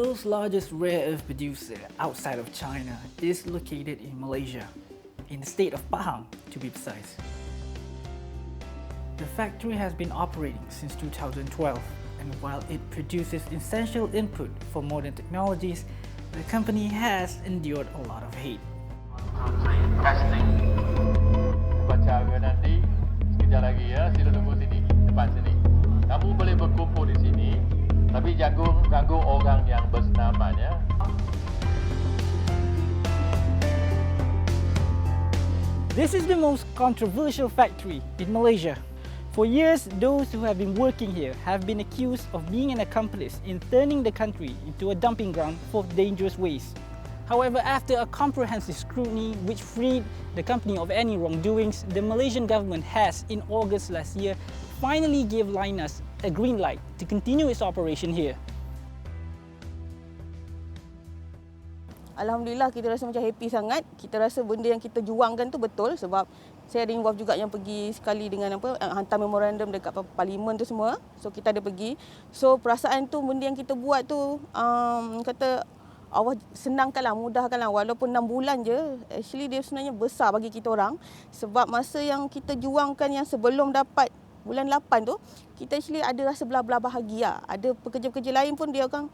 world's largest rare earth producer outside of China is located in Malaysia, in the state of Pahang to be precise. The factory has been operating since 2012, and while it produces essential input for modern technologies, the company has endured a lot of hate. Testing. Baca harga nanti, sekejap lagi ya, sila tunggu sini, depan sini. Kamu boleh berkumpul di sini, tapi jangan ganggu orang yang bersenaman ya. This is the most controversial factory in Malaysia. For years, those who have been working here have been accused of being an accomplice in turning the country into a dumping ground for dangerous waste. However, after a comprehensive scrutiny which freed the company of any wrongdoings, the Malaysian government has, in August last year, finally gave Lynas a green light to continue its operation here. Alhamdulillah, kita rasa macam happy sangat. Kita rasa benda yang kita juangkan tu betul sebab saya ada involve juga yang pergi sekali dengan hantar memorandum dekat parlimen tu semua. So kita ada pergi. So perasaan tu benda yang kita buat tu kata Allah senangkanlah, mudahkanlah walaupun 6 bulan je. Actually dia sebenarnya besar bagi kita orang sebab masa yang kita juangkan yang sebelum dapat bulan 8 tu, kita actually ada rasa belah-belah bahagia. Ada pekerja-pekerja lain pun dia akan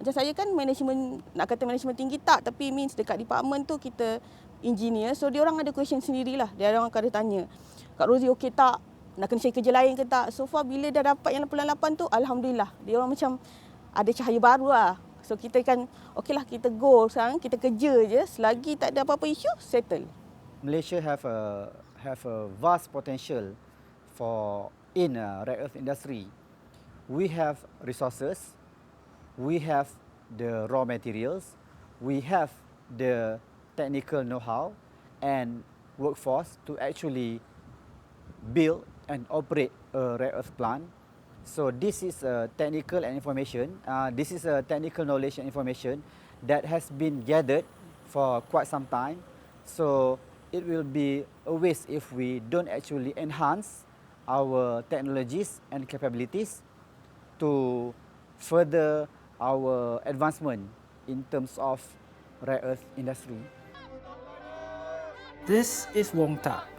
macam saya kan management, nak kata management tinggi tak, tapi means dekat department tu kita engineer. So dia orang ada question sendirilah. Dia orang akan ada tanya, Kak Rosie okey tak? Nak kena cari kerja lain ke tak? So far bila dah dapat yang bulan 8 tu, alhamdulillah. Dia orang macam ada cahaya baru lah. So kita kan okeylah, kita go sekarang, kita kerja je, selagi tak ada apa-apa isu, settle. Malaysia have a vast potential in rare earth industry. We have resources, we have the raw materials, we have the technical know-how and workforce to actually build and operate a rare earth plant. So this is a technical and information. This is a technical knowledge and information that has been gathered for quite some time. So it will be a waste if we don't actually enhance our technologies and capabilities to further our advancement in terms of rare earth industry. This is Wong Tak.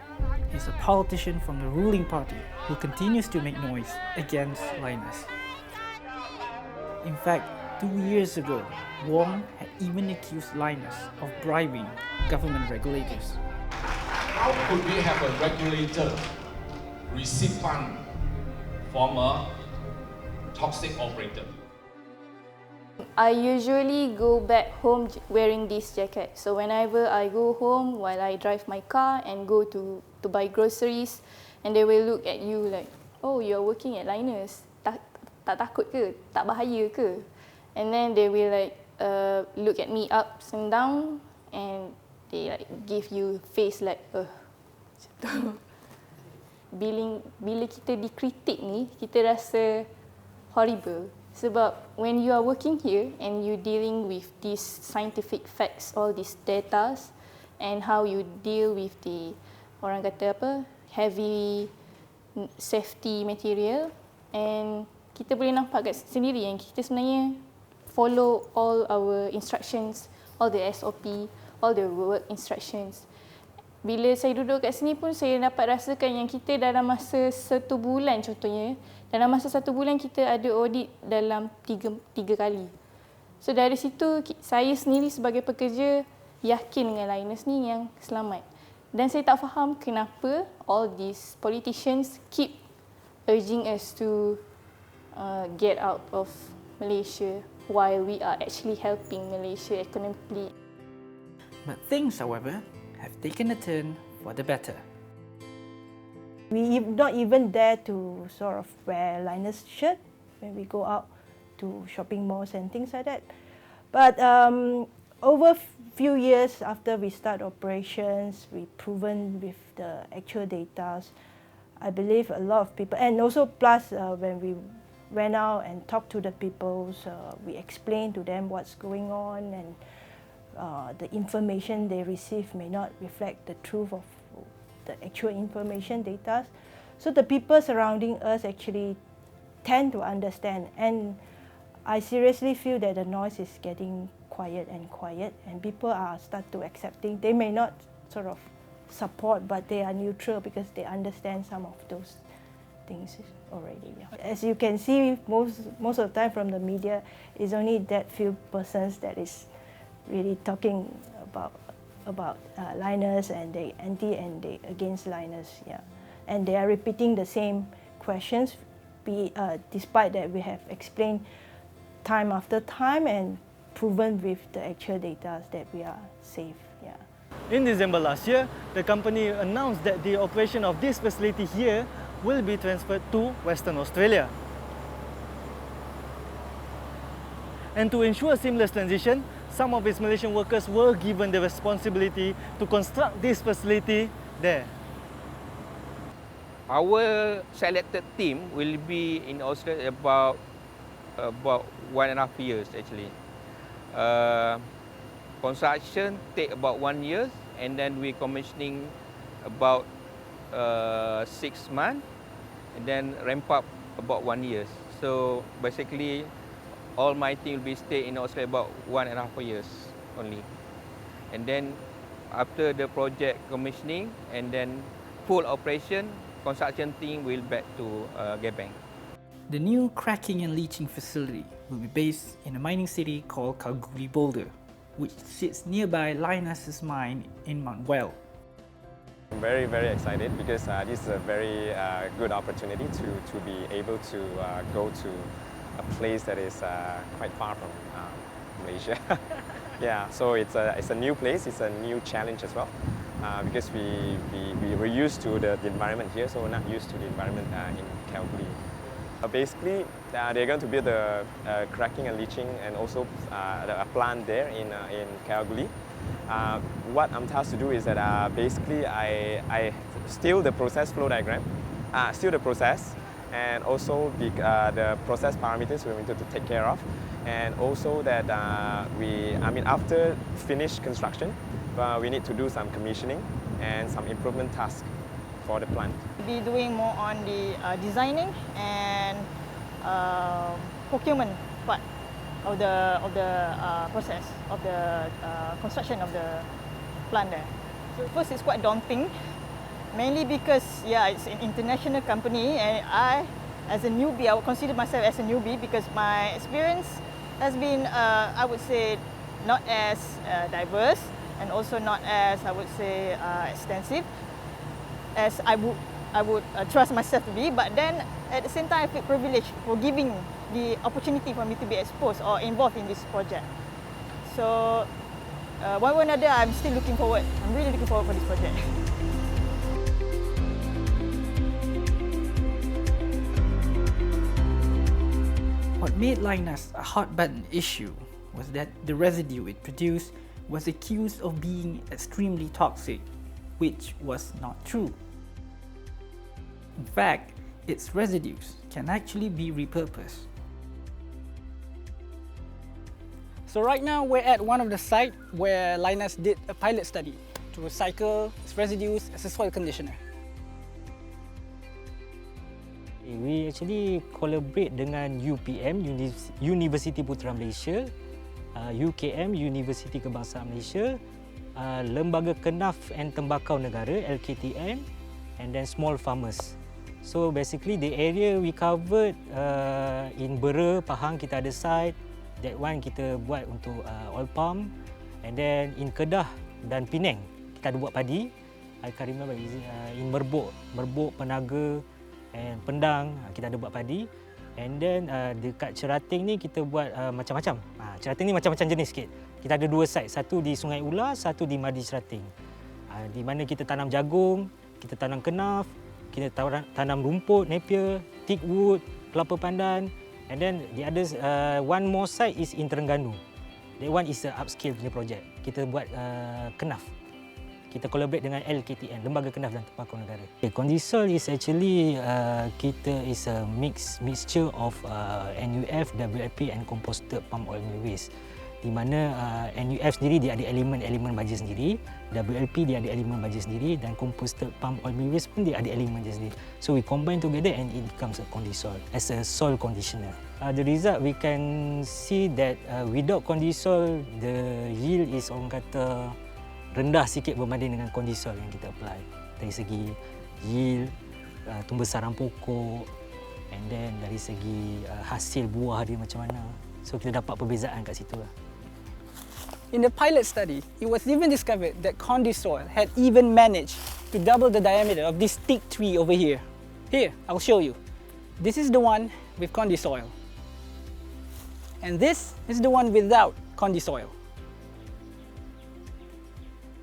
He's a politician from the ruling party who continues to make noise against Lynas. In fact, 2 years ago, Wong had even accused Lynas of bribing government regulators. How could we have a regulator receive fund from a toxic operator? I usually go back home wearing this jacket. So whenever I go home while I drive my car and go to buy groceries, and they will look at you like, oh, you're working at Lynas. Tak takut ke? Tak bahaya ke? And then they will like look at me ups and down, and they like give you face like, macam tu. Bila kita dikritik ni, kita rasa horrible. Sebab when you are working here and you dealing with these scientific facts, all these data, and how you deal with the, orang kata apa, heavy safety material, and kita boleh nampak kat sendiri yang kita sebenarnya follow all our instructions, all the SOP, all the work instructions. Bila saya duduk kat sini pun saya dapat rasakan yang kita dalam masa 1 bulan contohnya, dalam masa 1 bulan kita ada audit dalam 3 kali. So dari situ saya sendiri sebagai pekerja yakin dengan Lynas ni yang selamat. Dan saya tak faham kenapa all these politicians keep urging us to get out of Malaysia while we are actually helping Malaysia economically. But things, however, have taken a turn for the better. We not even dare to sort of wear Lynas shirt when we go out to shopping malls and things like that. But over few years after we start operations, we proven with the actual data. I believe a lot of people, and also plus when we went out and talked to the people, we explained to them what's going on, and the information they receive may not reflect the truth of the actual information data. So the people surrounding us actually tend to understand, and I seriously feel that the noise is getting quiet, and people are start to accepting. They may not sort of support, but they are neutral because they understand some of those things already. Yeah. As you can see, most of the time from the media, it's only that few persons that is really talking about Lynas, and they anti and they against Lynas. Yeah, and they are repeating the same questions, despite that we have explained time after time and proven with the actual data that we are safe. Yeah. In December last year, the company announced that the operation of this facility here will be transferred to Western Australia. And to ensure a seamless transition, some of its Malaysian workers were given the responsibility to construct this facility there. Our selected team will be in Australia about 1.5 years actually. Construction take about 1 year, and then we commissioning about 6 months, and then ramp up about 1 year. So basically, all my team will be stay in Australia about 1.5 years only. And then after the project commissioning and then full operation, construction team will back to Gebang. The new cracking and leaching facility will be based in a mining city called Kalgoorlie Boulder, which sits nearby Lynas's mine in Mount Well. I'm very, very excited because this is a very good opportunity to be able to go to a place that is quite far from Malaysia. Yeah, so it's a new place, it's a new challenge as well, because we were used to the environment here, so we're not used to the environment in Kalgoorlie. Basically, they're going to build a cracking and leaching and also a plant there in Kalgoorlie. What I'm tasked to do is that basically I steal the process flow diagram, steal the process, and also the process parameters we wanted to take care of, and also that after finished construction, we need to do some commissioning and some improvement tasks for the plant. Be doing more on the designing and procurement part of the process of the construction of the plant there. So first, it's quite daunting, mainly because it's an international company, and I, as a newbie, I would consider myself as a newbie because my experience has been, I would say, not as diverse and also not as, I would say, extensive as I would trust myself to be, but then at the same time I feel privileged for giving the opportunity for me to be exposed or involved in this project. So one way or another, I'm still looking forward. I'm really looking forward for this project. What made Lynas a hot button issue was that the residue it produced was accused of being extremely toxic, which was not true. In fact, its residues can actually be repurposed. So right now we're at one of the sites where Lynas did a pilot study to recycle its residues as a soil conditioner. We actually collaborate dengan UPM, Universiti Putra Malaysia, UKM, Universiti Kebangsaan Malaysia, Lembaga Kenaf and Tembakau Negara, LKTN, and then small farmers. So basically the area we covered in Bera, Pahang kita ada site, that one kita buat untuk oil palm, and then in Kedah dan Penang kita ada buat padi. I can't remember, in Merbok, Penaga and Pendang kita ada buat padi. And then dekat Cerating ni kita buat macam-macam. Cerating ni macam-macam jenis sikit. Kita ada dua site, satu di Sungai Ular, satu di Madi Cerating. Di mana kita tanam jagung, kita tanam kenaf, kita tanam rumput, napier, teak wood, kelapa pandan. And then the other one more site is in Terengganu. That one is a upscale punya project. Kita buat kenaf. Kita collaborate dengan LKTN, Lembaga Kenaf dan Tembakau Negara. Condisol is actually kita is a mixture of NUF, WLP and composted palm oil waste. di mana NUF sendiri dia ada elemen-elemen baja sendiri, WLP dia ada elemen baja sendiri, dan composted pump oil waste pun dia ada elemen baja sendiri. So we combine together and it becomes a condisol as a soil conditioner. The result we can see that without condisol the yield is orang kata rendah sikit berbanding dengan condisol yang kita apply. Dari segi yield, tumbesaran pokok, and then dari segi hasil buah dia macam mana. So kita dapat perbezaan kat situ lah. In the pilot study, it was even discovered that Condisoil had even managed to double the diameter of this thick tree over here. Here, I'll show you. This is the one with Condisoil. And this is the one without Condisoil.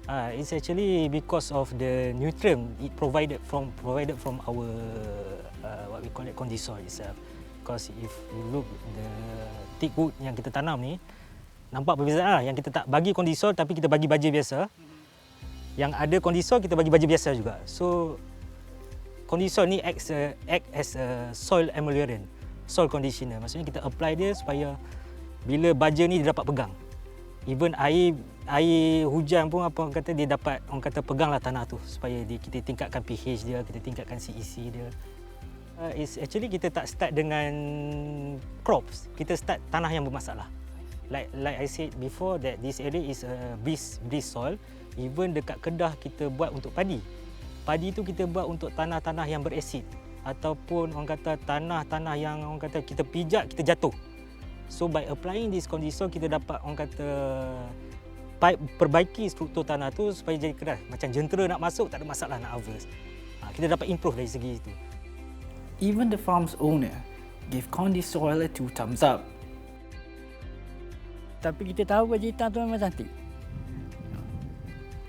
It's actually because of the nutrient it provided from our what we call it Condisoil itself. Because if you look the thick wood yang kita tanam ni, nampak perbezaan lah. Yang kita tak bagi Condisol tapi kita bagi baja biasa. Yang ada Condisol kita bagi baja biasa juga. So Condisol ni act as a soil ameliorant, soil conditioner. Maksudnya kita apply dia supaya bila baja ni dia dapat pegang. Even air hujan pun apa orang kata dia dapat orang kata peganglah tanah tu supaya kita tingkatkan pH dia, kita tingkatkan CEC dia. It's actually kita tak start dengan crops, kita start tanah yang bermasalah. Like I said before that this area is a bleach soil. Even dekat Kedah kita buat untuk padi. Padi tu kita buat untuk tanah-tanah yang berasid ataupun orang kata tanah-tanah yang orang kata kita pijak kita jatuh. So by applying this Condisol kita dapat orang kata perbaiki struktur tanah tu supaya jadi keras. Macam jentera nak masuk tak ada masalah nak harvest. Kita dapat improve dari segi itu. Even the farm's owner gave Condisoil a 2 thumbs up. Tapi kita tahu baja hitam tu memang cantik.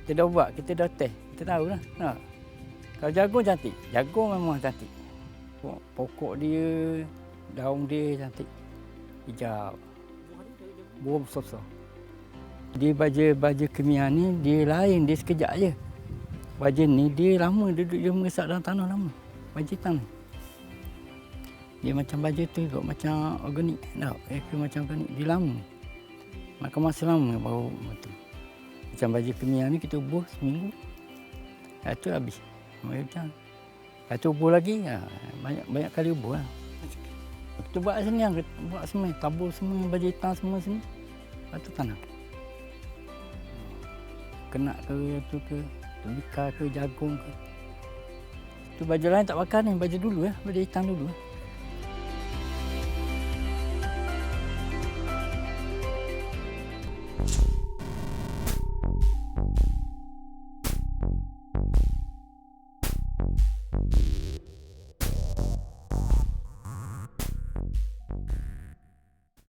Kita dah buat, kita dah test, kita tahu lah. Kalau jagung cantik, jagung memang cantik. Pokok dia, daun dia cantik. Hijau. Buah besar-besar. Dia baja kimia ni, dia lain, dia sekejap je. Baja ni, dia lama, dia mengesak dalam tanah lama. Baja hitam ni. Dia macam baja tu juga, macam organik. Macam organik, dia lama. Makan masa lama baru betul. Macam baju kimia ni kita ubuh seminggu. Lepas tu habis. Macam. Lepas tu ubuh lagi. Banyak kali ubuh lah. Kita buat sini, buat semua. Tabur semua, baju hitam semua sini. Lepas tu tanam. Kena ke, tu ke, tembikar ke, jagung ke. Tu baju lain tak bakar ni, baju dulu baju hitam dulu.